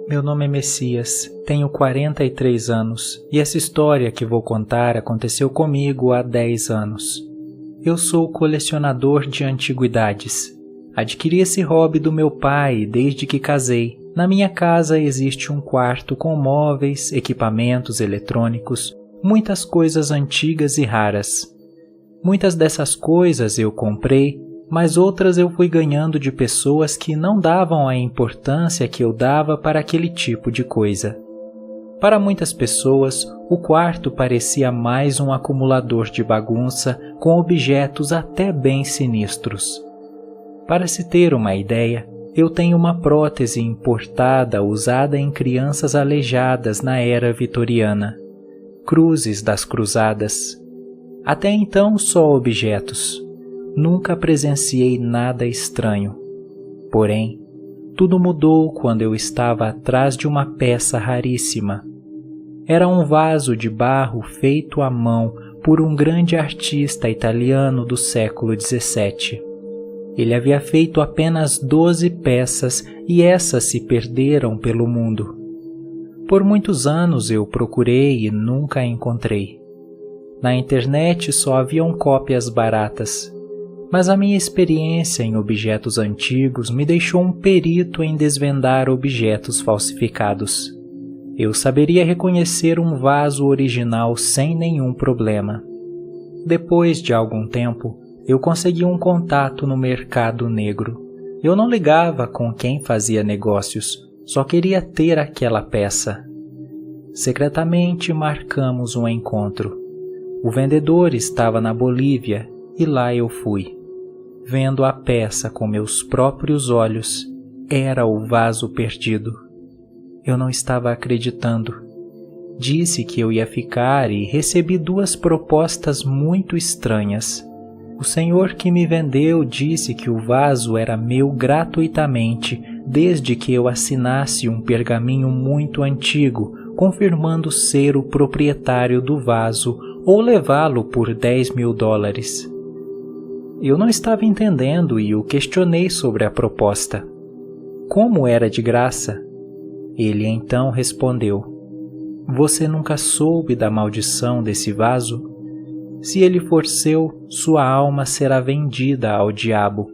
Meu nome é Messias, tenho 43 anos e essa história que vou contar aconteceu comigo há 10 anos. Eu sou colecionador de antiguidades. Adquiri esse hobby do meu pai desde que casei. Na minha casa existe um quarto com móveis, equipamentos eletrônicos, muitas coisas antigas e raras. Muitas dessas coisas eu comprei, mas outras eu fui ganhando de pessoas que não davam a importância que eu dava para aquele tipo de coisa. Para muitas pessoas, o quarto parecia mais um acumulador de bagunça com objetos até bem sinistros. Para se ter uma ideia, eu tenho uma prótese importada usada em crianças aleijadas na era vitoriana. Cruzes das cruzadas. Até então só objetos. Nunca presenciei nada estranho. Porém, tudo mudou quando eu estava atrás de uma peça raríssima. Era um vaso de barro feito à mão por um grande artista italiano do século XVII. Ele havia feito apenas 12 peças e essas se perderam pelo mundo. Por muitos anos eu procurei e nunca a encontrei. Na internet só haviam cópias baratas. Mas a minha experiência em objetos antigos me deixou um perito em desvendar objetos falsificados. Eu saberia reconhecer um vaso original sem nenhum problema. Depois de algum tempo, eu consegui um contato no mercado negro. Eu não ligava com quem fazia negócios, só queria ter aquela peça. Secretamente marcamos um encontro. O vendedor estava na Bolívia e lá eu fui. Vendo a peça com meus próprios olhos, era o vaso perdido. Eu não estava acreditando. Disse que eu ia ficar e recebi 2 propostas muito estranhas. O senhor que me vendeu disse que o vaso era meu gratuitamente, desde que eu assinasse um pergaminho muito antigo, confirmando ser o proprietário do vaso ou levá-lo por $10.000. Eu não estava entendendo e o questionei sobre a proposta. Como era de graça? Ele então respondeu: Você nunca soube da maldição desse vaso? Se ele for seu, sua alma será vendida ao diabo.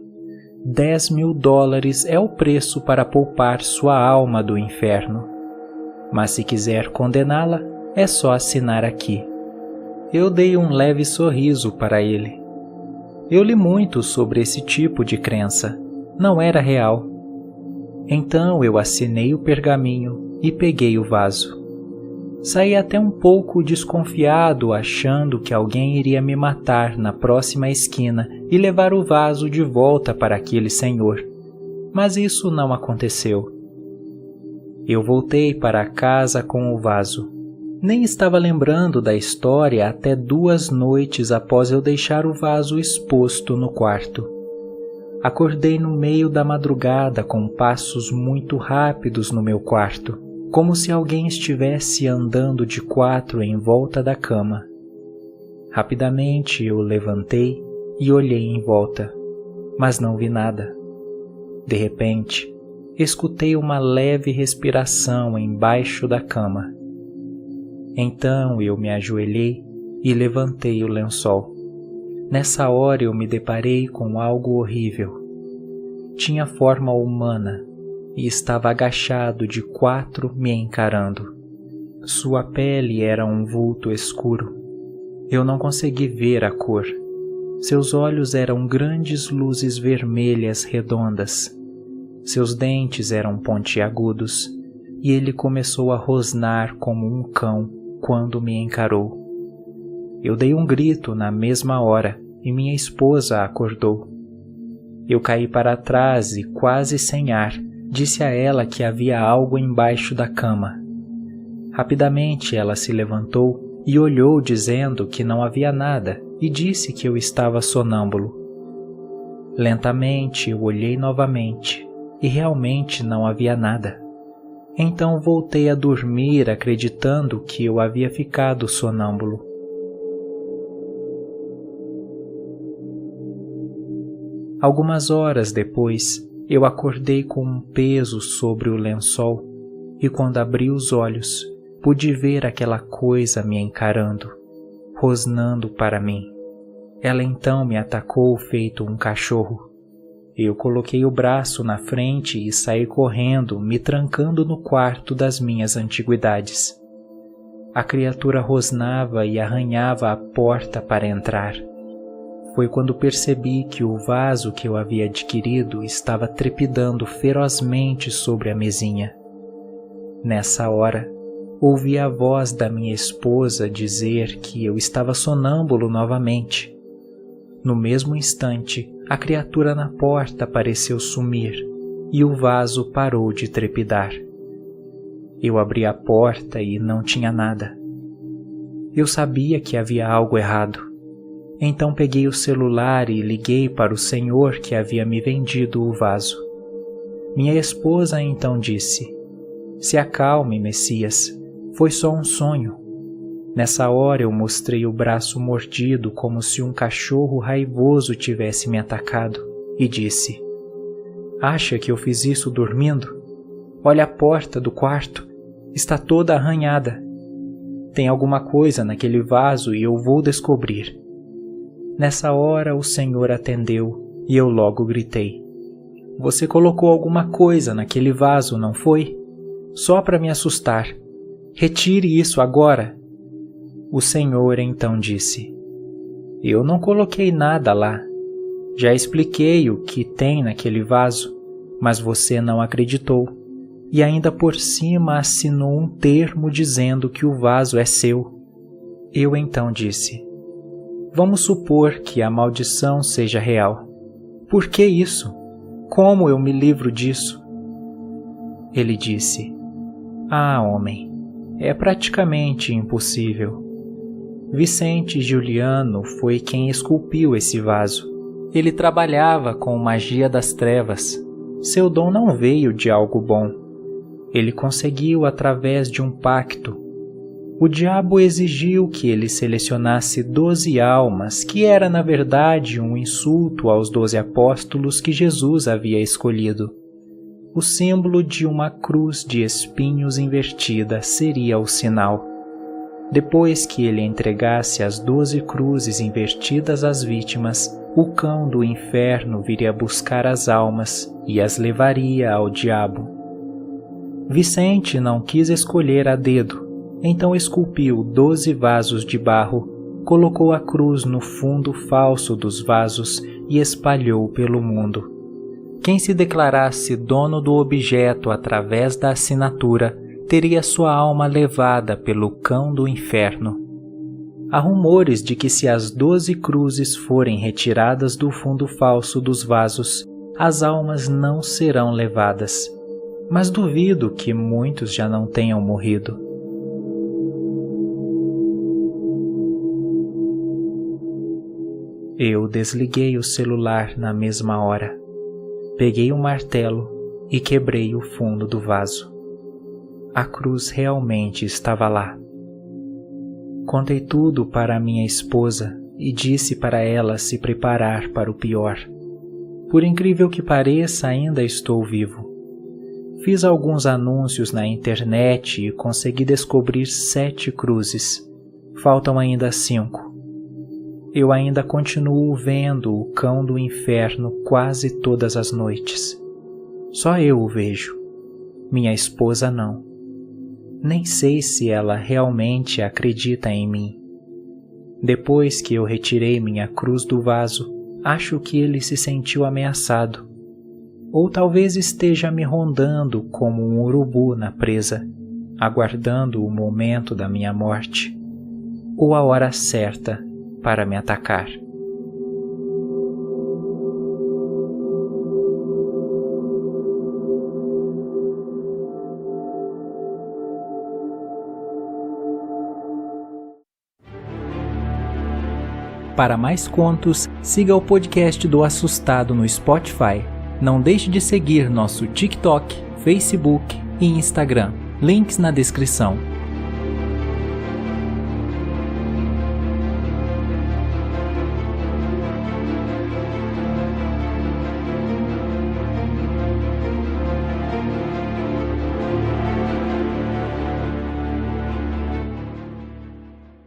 $10.000 é o preço para poupar sua alma do inferno. Mas se quiser condená-la, é só assinar aqui. Eu dei um leve sorriso para ele. Eu li muito sobre esse tipo de crença. Não era real. Então eu assinei o pergaminho e peguei o vaso. Saí até um pouco desconfiado, achando que alguém iria me matar na próxima esquina e levar o vaso de volta para aquele senhor. Mas isso não aconteceu. Eu voltei para casa com o vaso. Nem estava lembrando da história até 2 noites após eu deixar o vaso exposto no quarto. Acordei no meio da madrugada com passos muito rápidos no meu quarto, como se alguém estivesse andando de 4 em volta da cama. Rapidamente eu levantei e olhei em volta, mas não vi nada. De repente, escutei uma leve respiração embaixo da cama. Então eu me ajoelhei e levantei o lençol. Nessa hora eu me deparei com algo horrível. Tinha forma humana e estava agachado de 4 me encarando. Sua pele era um vulto escuro. Eu não consegui ver a cor. Seus olhos eram grandes luzes vermelhas redondas. Seus dentes eram pontiagudos e ele começou a rosnar como um cão quando me encarou. Eu dei um grito na mesma hora e minha esposa acordou. Eu caí para trás e, quase sem ar, disse a ela que havia algo embaixo da cama. Rapidamente ela se levantou e olhou dizendo que não havia nada e disse que eu estava sonâmbulo. Lentamente eu olhei novamente e realmente não havia nada. Então voltei a dormir acreditando que eu havia ficado sonâmbulo. Algumas horas depois, eu acordei com um peso sobre o lençol. e quando abri os olhos, pude ver aquela coisa me encarando, rosnando para mim. Ela então me atacou feito um cachorro. Eu coloquei o braço na frente e saí correndo, me trancando no quarto das minhas antiguidades. A criatura rosnava e arranhava a porta para entrar. Foi quando percebi que o vaso que eu havia adquirido estava trepidando ferozmente sobre a mesinha. Nessa hora, ouvi a voz da minha esposa dizer que eu estava sonâmbulo novamente. No mesmo instante, a criatura na porta pareceu sumir e o vaso parou de trepidar. Eu abri a porta e não tinha nada. Eu sabia que havia algo errado. Então peguei o celular e liguei para o senhor que havia me vendido o vaso. Minha esposa então disse: "Se acalme, Messias, foi só um sonho." Nessa hora eu mostrei o braço mordido como se um cachorro raivoso tivesse me atacado e disse: "Acha que eu fiz isso dormindo? Olha a porta do quarto, está toda arranhada. Tem alguma coisa naquele vaso e eu vou descobrir." Nessa hora o Senhor atendeu e eu logo gritei: "Você colocou alguma coisa naquele vaso, não foi? Só para me assustar. Retire isso agora." O Senhor então disse: "Eu não coloquei nada lá. Já expliquei o que tem naquele vaso, mas você não acreditou e ainda por cima assinou um termo dizendo que o vaso é seu." Eu então disse: "Vamos supor que a maldição seja real. Por que isso? Como eu me livro disso?" Ele disse: "Ah, homem, é praticamente impossível. Vicente Giuliano foi quem esculpiu esse vaso. Ele trabalhava com magia das trevas. Seu dom não veio de algo bom. Ele conseguiu através de um pacto. O diabo exigiu que ele selecionasse 12 almas, que era na verdade um insulto aos 12 apóstolos que Jesus havia escolhido. O símbolo de uma cruz de espinhos invertida seria o sinal. Depois que ele entregasse as 12 cruzes invertidas às vítimas, o cão do inferno viria buscar as almas e as levaria ao diabo. Vicente não quis escolher a dedo, então esculpiu 12 vasos de barro, colocou a cruz no fundo falso dos vasos e espalhou pelo mundo. Quem se declarasse dono do objeto através da assinatura teria sua alma levada pelo cão do inferno. Há rumores de que se as 12 cruzes forem retiradas do fundo falso dos vasos, as almas não serão levadas. Mas duvido que muitos já não tenham morrido. Eu desliguei o celular na mesma hora. Peguei um martelo e quebrei o fundo do vaso. A cruz realmente estava lá. Contei tudo para minha esposa e disse para ela se preparar para o pior. Por incrível que pareça, ainda estou vivo. Fiz alguns anúncios na internet e consegui descobrir 7 cruzes. Faltam ainda 5. Eu ainda continuo vendo o cão do inferno quase todas as noites. Só eu o vejo. Minha esposa não. Nem sei se ela realmente acredita em mim. Depois que eu retirei minha cruz do vaso, acho que ele se sentiu ameaçado. Ou talvez esteja me rondando como um urubu na presa, aguardando o momento da minha morte, ou a hora certa para me atacar. Para mais contos, siga o podcast do Assustado no Spotify. Não deixe de seguir nosso TikTok, Facebook e Instagram. Links na descrição.